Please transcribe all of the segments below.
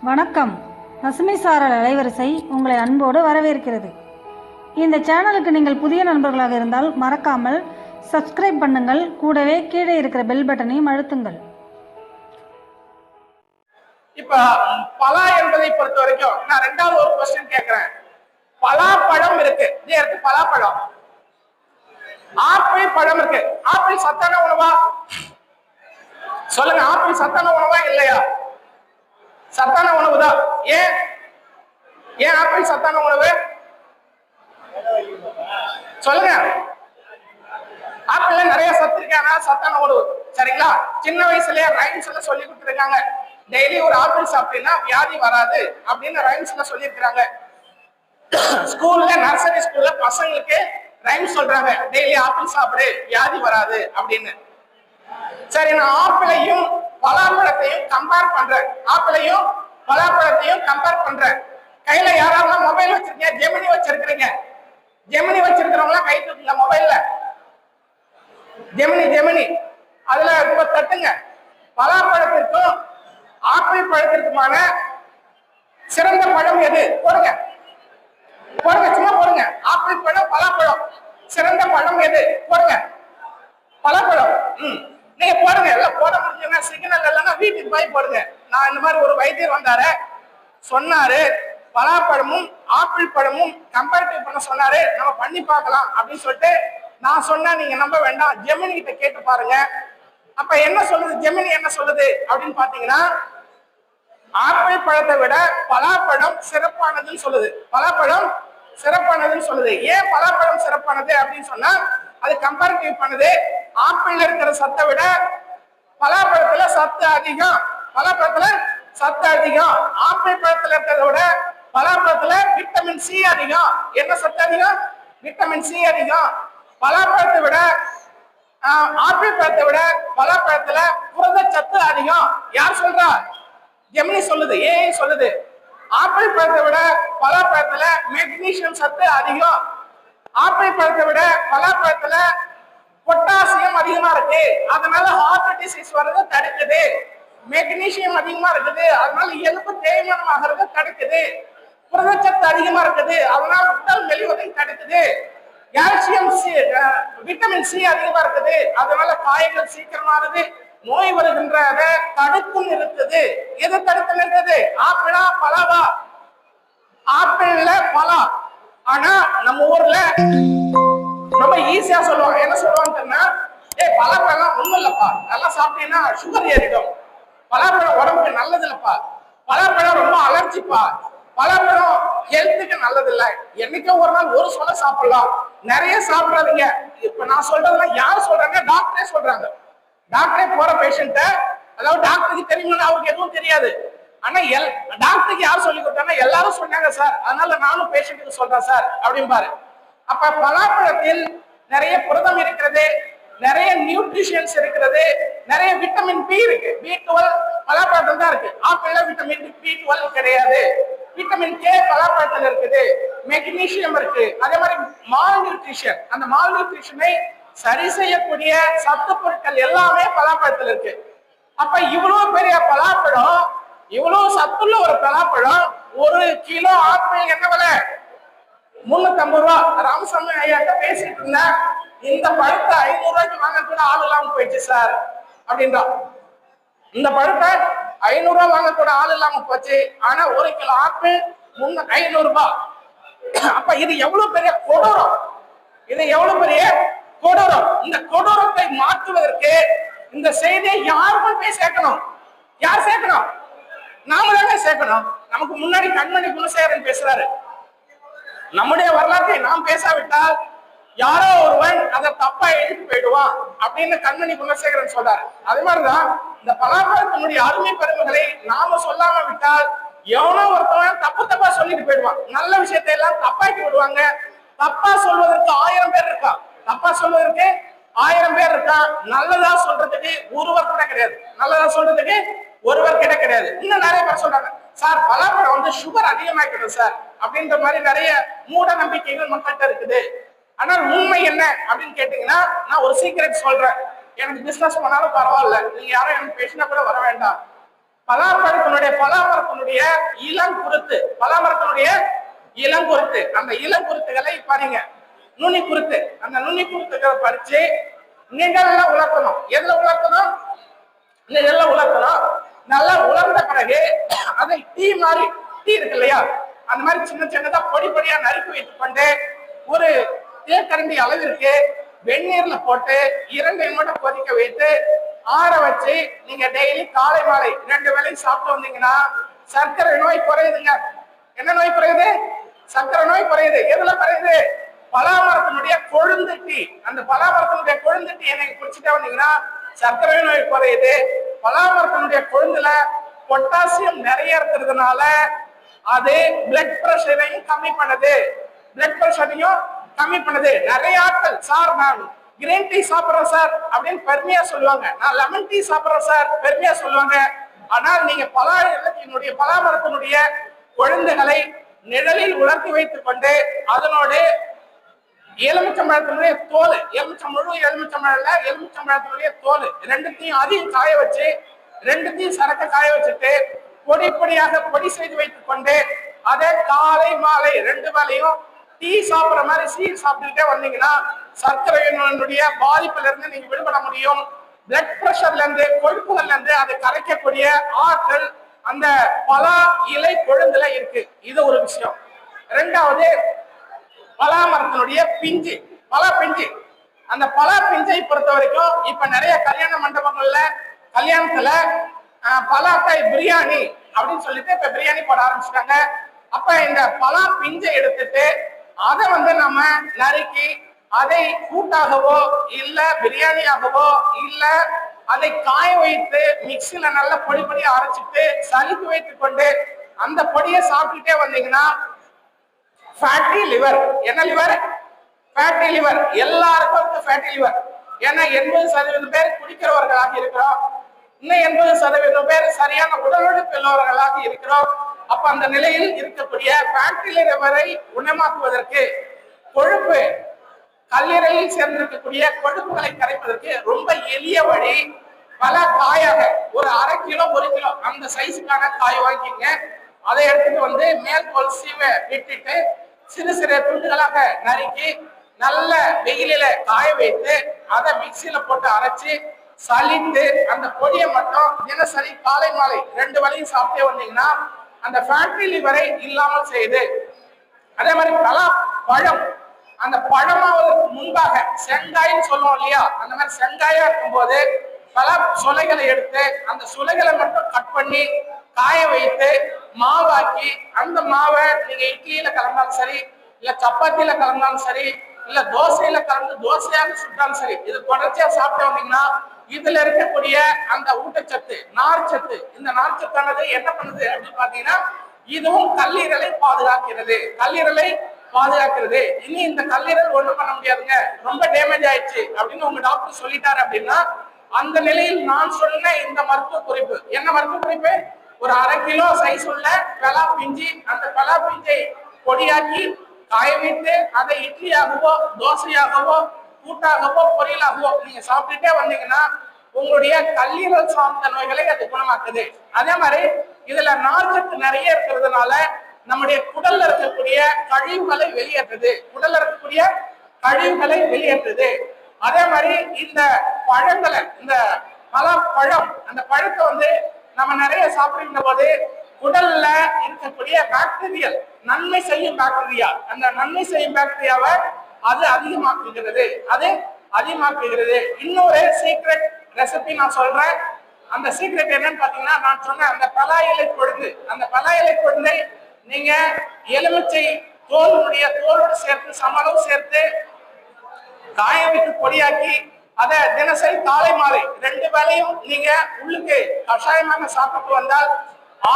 வணக்கம். பசுமை சாரல் அலைவரிசை உங்களை அன்போடு வரவேற்கிறது. இந்த சேனலுக்கு நீங்கள் புதிய நண்பர்களாக இருந்தால் மறக்காமல் சப்ஸ்கிரைப் பண்ணுங்கள். கூடவே கீழே இருக்கிற பெல் பட்டனையும் அழுத்துங்கள். இப்ப பலா என்பதை பொறுத்த வரைக்கும் நான் ரெண்டாவது ஒரு கொஸ்டின் கேட்கிறேன். பலாப்பழம் இருக்கு, பலாப்பழம், ஆப்பிள் பழம் இருக்கு. ஆப்பிள் சத்தான உணவா? சொல்லுங்க, ஆப்பிள் சத்தான உணவா இல்லையா? சத்தான உணவு தான். ஏன் ஏன் ஆப்பிள் சத்தான உணவு? சொல்லுங்க. ஆப்பிள்ல நிறைய சத்து இருக்காங்க, சத்தான உணவு. சரிங்களா? சின்ன வயசுலயே ரைம்ஸ்ல சொல்லி கொடுத்துருக்காங்க. டெய்லி ஒரு ஆப்பிள் சாப்பிட்டீங்கன்னா வியாதி வராது அப்படின்னு ரைம்ஸ்ல சொல்லியிருக்கிறாங்க. ஸ்கூல்ல, நர்சரி ஸ்கூல்ல பசங்களுக்கு ரைம்ஸ் சொல்றாங்க, டெய்லி ஆப்பிள் சாப்பிடு வியாதி வராது அப்படின்னு. சரி, நான் ஆப்பிளையும் பலாப்பழத்தையும் கம்பேர் பண்றேன். ஆப்பிளையும் பலாப்பழத்தையும் கம்பேர் பண்றேன். கையில யாராவது மொபைல் வச்சிருக்கீங்க? ஜெமினி வச்சிருக்கிறீங்க? ஜெமினி வச்சிருக்கிறவங்க கை தூக்குங்க. மொபைல்ல ஜெமினி அதுல இப்ப தட்டுங்க. பலாப்பழத்திற்கும் ஆப்பிள் பழத்திற்குமான சிறந்த பழம் எது? போடுங்க, சும்மா போடுங்க. ஆப்பிள் பழம், பலாப்பழம், சிறந்த பழம் எது? போடுங்க. பலாப்பழம். நீங்க போடுங்க. எல்லாம் போட முடியுங்க. சிக்னல் இல்லைன்னா வீட்டுக்கு போய் போடுங்க. நான் இந்த மாதிரி ஒரு வைத்தியர் வந்தாரு, சொன்னாரு பலாப்பழமும் ஆப்பிள் பழமும் கம்பேரிட்டிவ் பண்ண சொன்னாரு, நம்ம பண்ணி பார்க்கலாம் அப்படின்னு சொல்லிட்டு நான் சொன்னா நீங்க நம்ப வேண்டாம், ஜெமினி கிட்ட கேட்டு பாருங்க. அப்ப என்ன சொல்லுது ஜெமினி? என்ன சொல்லுது அப்படின்னு பாத்தீங்கன்னா, ஆப்பிள் பழத்தை விட பலாப்பழம் சிறப்பானதுன்னு சொல்லுது. பலாப்பழம் சிறப்பானதுன்னு சொல்லுது. ஏன் பலாப்பழம் சிறப்பானது அப்படின்னு சொன்னா, அது கம்பேரிட்டிவ் பண்ணுது. ஆப்பிள்ல இருக்கிற சத்தை விட பலாப்பழத்துல சத்து அதிகம். பலாப்பழத்துல சத்து அதிகம். ஆப்பிள் பழத்துல இருக்கிறத விட பலாப்பழத்துல விட்டமின் சி அதிகம். என்ன சத்து அதிகம்? விட்டமின் சி அதிகம். பலாப்பழத்தை விட ஆப்பிள் பழத்தை விட பலாப்பழத்துல புரதச்சத்து அதிகம். யார் சொல்றா? ஜெமினி சொல்லுது. ஏன் சொல்லுது? ஆப்பிள் பழத்தை விட பலாப்பழத்துல மெக்னீசியம் சத்து அதிகம். ஆப்பிள் பழத்தை விட பலாப்பழத்துல பொட்டாசியம் அதிகமா இருக்கு, அதனால ஹார்ட் டிசீஸ் வர்றது தடுக்குது. மெக்னீசியம் அதிகமா இருக்குது, அதனால எலும்பு தேய்மானம் ஆகிறது தடுக்குது. புரதச்சத்து அதிகமா இருக்குது, அதனால உடல் மெலிவதை தடுக்குது. கால்சியம், விட்டமின் சி அதிகமா இருக்குது, அதனால காயங்கள் சீக்கிரமானது, நோய் வருகின்றத தடுக்கும் இருக்குது. எது தடுத்து நிறுத்தது? ஆப்பிளா பலாவா? ஆப்பிள்ல பலா. ஆனா நம்ம ஊர்ல ரொம்ப ஈஸியா சொல்லுவாங்க. என்ன சொல்லுவாங்கன்னா, பலாப்பழம் ஒண்ணும் இல்லப்பா, நல்லா சாப்பிட்டீங்கன்னா சுகர் ஏறிடும், பலாப்பழம் உடம்புக்கு நல்லது இல்லப்பா, பலாப்பழம் ரொம்ப அலர்ஜிப்பா, பலாப்பழம் ஹெல்த்துக்கு நல்லது இல்லை, என்னைக்கோ ஒரு நாள் ஒரு சொல்ல சாப்பிடலாம், நிறைய சாப்பிடாதீங்க. இப்ப நான் சொல்றதுலாம் யார் சொல்றாங்க? டாக்டரே சொல்றாங்க. டாக்டரே போற பேஷண்ட, அதாவது டாக்டருக்கு தெரியும்னு அவருக்கு எதுவும் தெரியாது. ஆனா டாக்டருக்கு யார் சொல்லி கொடுத்தாங்க? எல்லாரும் சொன்னாங்க சார், அதனால நானும் பேஷண்ட்டுக்கு சொல்றேன் சார் அப்படிம்பாரு. அப்ப பலாப்பழத்தில் நிறைய புரதம் இருக்கிறது, நிறைய நியூட்ரிஷன்ஸ் இருக்கிறது, நிறைய விட்டமின் பி இருக்கு. B12 பலாப்பழத்தில் தான் இருக்கு. ஆப்பிள்ல விட்டமின் B12 கிடையாது. விட்டமின் கே பலாப்பழத்தில் இருக்குது, மெக்னீசியம் இருக்கு. அதே மாதிரி மால் நியூட்ரிஷன், அந்த மால் நியூட்ரிஷனை சரி செய்யக்கூடிய சத்து பொருட்கள் எல்லாமே பலாப்பழத்தில் இருக்கு. அப்ப இவ்வளவு பெரிய பலாப்பழம், இவ்வளவு சத்துள்ள ஒரு பலாப்பழம், ஒரு கிலோ ஆப்பிள் என்ன விலை? 350 ரூபா. ராமசாமி ஐயாட்ட பேசிட்டு இருந்தேன், இந்த பழத்தை 500 ரூபாய்க்கு வாங்க கூட ஆள் இல்லாம போயிடுச்சு சார் அப்படின்றா. இந்த பழத்தை 500 ரூபாய் வாங்க கூட ஆள் இல்லாம போச்சு. ஆனா ஒரு கிலோ ஆப்பிள் 500 ரூபாய். அப்ப இது எவ்வளவு பெரிய கொடூரம்! இது எவ்வளவு பெரிய கொடூரம்! இந்த கொடூரத்தை மாற்றுவதற்கு இந்த செய்தியை யாருமே போய் சேர்க்கணும். யார் சேர்க்கணும்? நாம தானே சேர்க்கணும். நமக்கு முன்னாடி கண்மணி குணசேகரன் பேசுறாரு. நம்முடைய வரலாற்றை நாம் பேசாவிட்டால் யாரோ ஒருவன் அதை தப்பா எழுதி போயிடுவான் அப்படின்னு கண்மணி குணசேகரன் சொல்றாரு. அதே மாதிரிதான் இந்த பலாப்பழத்தினுடைய அருமை பெருமைகளை நாம சொல்லாம விட்டால் எவனோ ஒருத்தவன் தப்பா சொல்லிட்டு போயிடுவான். நல்ல விஷயத்தை எல்லாம் தப்பாக்கி விடுவாங்க. தப்பா சொல்வதற்கு 1000 பேர் இருக்கான். தப்பா சொல்வதற்கு 1000 பேர் இருக்கான். நல்லதா சொல்றதுக்கு ஒருவர் கூட கிடையாது. நல்லதா சொல்றதுக்கு ஒருவர் கிட்ட கிடையாது. இன்னும் நிறைய பேர் சொல்றாங்க, சார் பலாப்பழம் சுகர் அதிகமாக்கிடும் சார் அப்படின்ற மாதிரி நிறைய மூட நம்பிக்கைகள் மக்கள்கிட்ட இருக்குது. ஆனால் உண்மை என்ன அப்படின்னு கேட்டீங்கன்னா, நான் ஒரு சீக்ரெட் சொல்றேன். எனக்கு பிசினஸ் பண்ணாலும் பரவாயில்ல, நீங்க யாரும் எனக்கு பேசினா கூட வர வேண்டாம். பலாமரத்தினுடைய இளங்குருத்து அந்த இளங்குருத்துகளை பாருங்க, நுனி குருத்து, அந்த நுனி குருத்துகளை பறிச்சு நிழல்ல உலர்த்தணும். எதுல உலர்த்தணும்? நிழல்ல உலர்த்தணும். நல்லா உலர்ந்த பிறகு அதை டீ இருக்கு இல்லையா, அந்த மாதிரி சின்ன சின்னதா பொடி பொடியா நறுக்கி வைத்துக் கொண்டு ஒரு தேக்கரண்டி அளவிற்கு வெந்நீர்ல போட்டு 2 நிமிடம் கொதிக்க வைத்து ஆற வச்சு நீங்க டெய்லி காலை மாலை 2 வேளை சாப்பிட்டு வந்தீங்கன்னா சர்க்கரை நோய் குறையுதுங்க. என்ன நோய் குறையுது? சர்க்கரை நோய் குறையுது. எதுல குறையுது? பலாமரத்தினுடைய கொழுந்து டீ. அந்த பலாமரத்தினுடைய கொழுந்து டீ நீங்க குடிச்சுட்டே வந்தீங்கன்னா சர்க்கரை நோய் குறையுது. பலாமரத்தினுடைய கொழுந்துல பொட்டாசியம் நிறைய இருக்கிறதுனால அது பிளட் பிரஷரையும் கம்மி பண்ணுது. நிறைய ஆட்கள், சார் நான் கிரீன் டீ சாப்பிடுறேன் சார் அப்படின்னு பெருமையா சொல்லுவாங்க, நான் லெமன் டீ சாப்பிடுறேன் சார் பெருமையா சொல்லுவாங்க. ஆனால் நீங்க பலாமரத்தினுடைய கொழுந்துகளை நிழலில் உலர்த்தி வைத்துக் கொண்டு அதனோடு எலுமிச்சம்பழத்தினுடைய தோல், எலுமிச்சம்பழத்தினுடைய தோல் ரெண்டுத்தையும் அதையும் காய வச்சு, ரெண்டுத்தையும் சரக்க காய வச்சுட்டு பொடி பொடியாக பொடி செய்து வைத்துக் கொண்டு அதே காலை மாலை 2 வேளையும் டீ சாப்பிடுற மாதிரி சாப்பிட்டுட்டே வந்தீங்கன்னா சர்க்கரை நோயினுடைய பாதிப்புல இருந்து நீங்க விடுபட முடியும். பிளட் பிரஷர்ல இருந்து, கொழுப்புகள்ல இருந்து அதை கரைக்கக்கூடிய ஆற்றல் அந்த பலா இலை கொழுந்துல இருக்கு. இது ஒரு விஷயம். 2வது, பலாமரத்தினுடைய பிஞ்சு, அந்த பலா பிஞ்சை பொறுத்த வரைக்கும் இப்ப நிறைய கல்யாண மண்டபங்கள்ல கல்யாணத்துல பலாக்காய் பிரியாணி அப்படின்னு சொல்லிட்டு இப்ப பிரியாணி போட ஆரம்பிச்சிட்டாங்க. அப்ப இந்த பலா பிஞ்சை எடுத்துட்டு அதை நம்ம நறுக்கி அதை கூட்டாகவோ இல்ல பிரியாணியாகவோ இல்ல அதை காய வைத்து மிக்சியில நல்லா பொடி பொடியா அரைச்சிட்டு சலித்து வைத்துக் கொண்டு அந்த பொடியை சாப்பிட்டுட்டே வந்தீங்கன்னா ஃபேட்டி லிவர். என்ன லிவர்? Fatty liver. எல்லாருக்கும் ஃபேட்டி லிவர். ஏன்னா 80% பேர் குடிக்கிறவர்களாக இருக்கிறோம், இன்னும் 80% பேர் சரியான உடல் உழைப்பு உள்ளவர்களாக இருக்கிறோம். அப்ப அந்த நிலையில் இருக்கக்கூடிய ஃபேட்டி லிவரை குணமாக்குவதற்கு கொழுப்பு, கல்லீரலில் சேர்ந்திருக்கக்கூடிய கொழுப்புகளை கரைப்பதற்கு ரொம்ப எளிய வழி, பல காயாக ஒரு 1/2 கிலோ 1 கிலோ அந்த சைஸுக்கான காய் வாங்கிங்க. அதை எடுத்துட்டு மேல் தோல் சீவ விட்டுட்டு சிறு சிறு துண்டுகளாக நறுக்கி நல்ல வெயிலில காய வைத்து அதை மிக்சியில போட்டு அரைச்சு சலித்து அந்த பொடியை மட்டும் தினசரி காலை மாலை 2 வேளையும் சாப்பிட்டே வந்தீங்கன்னா அந்த ஃபேட்டி லிவரை இல்லாமல் செய்யுது. அதே மாதிரி பலா பழம், அந்த பழமாவதற்கு முன்பாக செங்காய்ன்னு சொல்லுவோம் இல்லையா, அந்த மாதிரி செங்காயா இருக்கும்போது பல சுளைகளை எடுத்து அந்த சுளைகளை மட்டும் கட் பண்ணி காய வைத்து மாவாக்கி அந்த மாவை நீங்க இட்லியில கலந்தாலும் சரி, இல்ல சப்பாத்தியில கலந்தாலும் சரி, இல்ல தோசையில கலந்து தோசையாக சுட்டாலும் சரி, இது தொடர்ச்சியா சாப்பிட்டு வந்தீங்கன்னா இதுல இருக்கக்கூடிய அந்த ஊட்டச்சத்து, நார்ச்சத்து, இந்த நார்ச்சத்தானது என்ன பண்ணுது அப்படின்னு பாத்தீங்கன்னா இதுவும் கல்லீரலை பாதுகாக்கிறது. இனி இந்த கல்லீரல் ஒண்ணும் பண்ண முடியாதுங்க, ரொம்ப டேமேஜ் ஆயிடுச்சு அப்படின்னு உங்க டாக்டர் சொல்லிட்டாரு அப்படின்னா அந்த நிலையில் நான் சொன்ன இந்த மருத்துவ குறிப்பு, என்ன மருத்துவ குறிப்பு? ஒரு 1/2 கிலோ சைஸ் உள்ள பலா பிஞ்சு, அந்த பலா பிஞ்சை பொடியாக்கி காய வைத்து அதை இட்லியாகவோ தோசையாகவோ கூட்டாகவோ பொரியலாகவோ நீங்க சாப்பிட்டுட்டே வந்தீங்கன்னா உங்களுடைய கல்லீரல் சார்ந்த நோய்களை அது குணமாக்குது. அதே மாதிரி இதுல நார்ச்சத்து நிறைய இருக்கிறதுனால நம்முடைய குடல்ல இருக்கக்கூடிய கழிவுகளை வெளியேற்றுது. அதே மாதிரி இந்த பழங்களை, இந்த பழம், அந்த பழத்தை நம்ம நிறைய சாப்பிடுகின்ற போது உடல்ல இருக்கக்கூடிய பாக்டீரியல், நன்மை செய்யும் பாக்டீரியா, அந்த நன்மை செய்யும் பாக்டீரியாவை அது அதிகமாக்குகிறது. இன்னொரு சீக்ரெட் ரெசிபி நான் சொல்றேன். அந்த சீக்ரெட் என்னன்னு பாத்தீங்கன்னா, நான் சொன்ன அந்த பலா இலை கொழுந்து, அந்த பலா இலை கொழுந்தை நீங்க எலுமிச்சை தோலோடு சேர்த்து சமளவு சேர்த்து காய வைத்து பொடியாக்கி அதை தினசரி காலை மாலை 2 வேளையும் நீங்க உள்ளுக்கு கஷாயமாக சாப்பிட்டு வந்தால்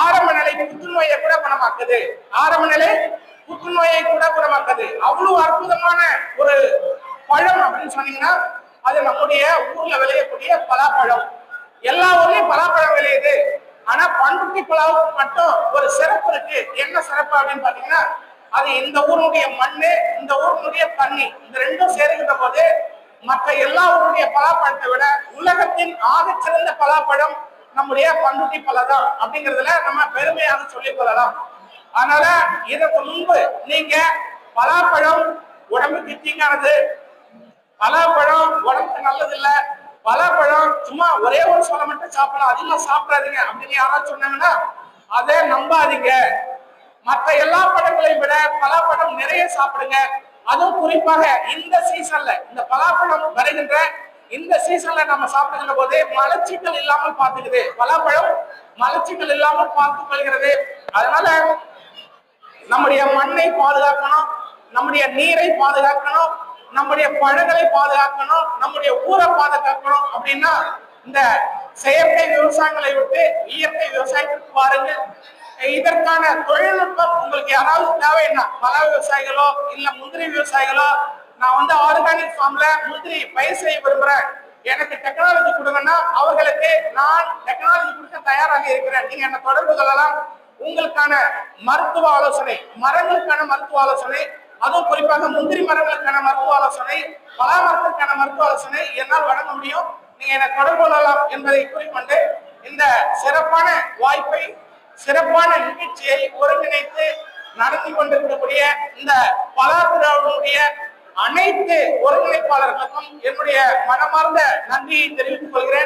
ஆரம்ப நிலை புற்றுநோயை கூட குணமாக்குது. அவ்வளவு அற்புதமான ஒரு பழம் அப்படின்னு சொன்னீங்கன்னா அது நம்முடைய ஊர்ல விளையக்கூடிய பலாப்பழம். எல்லா ஊர்லயும் பலாப்பழம் விளையுது. ஆனா பண்ருட்டி பலாவுக்கு மட்டும் ஒரு சிறப்பு இருக்கு. என்ன சிறப்பு அப்படின்னு பாத்தீங்கன்னா, அது இந்த ஊருடைய மண்ணு, இந்த ஊருடைய தண்ணி, இந்த ரெண்டும் சேருகின்ற போது மற்ற எல்லா ஊருடைய பலாப்பழத்தை விட உலகத்தின் ஆகச்சிறந்த பலாப்பழம் நம்முடைய பண்ருட்டி பழம் அப்படிங்கிறதுல நம்ம பெருமையாக சொல்லிக் கொள்ளலாம். அதனால இதற்கு முன்பு நீங்க பலாப்பழம் உடம்புக்கு தீங்கானது, பலாப்பழம் உடம்புக்கு நல்லது இல்ல, பலாப்பழம் சும்மா ஒரே ஒரு சொல்ல மட்டும் சாப்பிடலாம், அதிகமா சாப்பிடாதீங்க அப்படின்னு யாராவது சொன்னாங்கன்னா அதை நம்பாதீங்க. மற்ற எல்லா பழங்களையும் விட பலாப்பழம் நிறைய சாப்பிடுங்க. அதுவும் குறிப்பாக இந்த சீசன்ல, இந்த பலாப்பழம் வருகின்ற இந்த சீசன்ல நம்ம சாப்பிடுகின்ற போது மலச்சிக்கல் இல்லாமல் பார்த்துக்குது. பலாப்பழம் மலச்சிக்கல் இல்லாமல் பார்த்துக் கொள்கிறது. அதனால நம்முடைய மண்ணை பாதுகாக்கணும், நம்முடைய நீரை பாதுகாக்கணும், நம்முடைய பழங்களை பாதுகாக்கணும், நம்முடைய ஊரை பாதுகாக்கணும். அப்படின்னா இந்த செயற்கை விவசாயங்களை விட்டு இயற்கை விவசாயத்திற்கு பாருங்கள். இதற்கான தொழில்நுட்பம் உங்களுக்கு யாராவது தேவைன்னா, பல விவசாயிகளோ இல்ல முந்திரி விவசாயிகளோ, நான் ஆர்கானிக் ஃபார்ம்ல முந்திரி பயிர் செய்ய விரும்புறேன், எனக்கு டெக்னாலஜி கொடுங்கன்னா அவர்களுக்கு நான் டெக்னாலஜி கொடுக்க தயாராக இருக்கிறேன். நீங்க என்ன தொடர்பு கொள்ளலாம். உங்களுக்கான மருத்துவ ஆலோசனை, மரங்களுக்கான மருத்துவ ஆலோசனை, அதுவும் குறிப்பாக முந்திரி மரங்களுக்கான மருத்துவ ஆலோசனை, பலா மரத்திற்கான மருத்துவ ஆலோசனை என்னால் வழங்க முடியும். நீங்க என்ன தொடர்பு கொள்ளலாம் என்பதை குறிக்கொண்டு இந்த சிறப்பான வாய்ப்பை, சிறப்பான நிகழ்ச்சியை ஒருங்கிணைத்து நடத்தி கொண்டிருக்கக்கூடிய இந்த பலாத்திராவுடைய அனைத்து ஒருங்கிணைப்பாளர்களுக்கும் என்னுடைய மனமார்ந்த நன்றியை தெரிவித்துக் கொள்கிறேன்.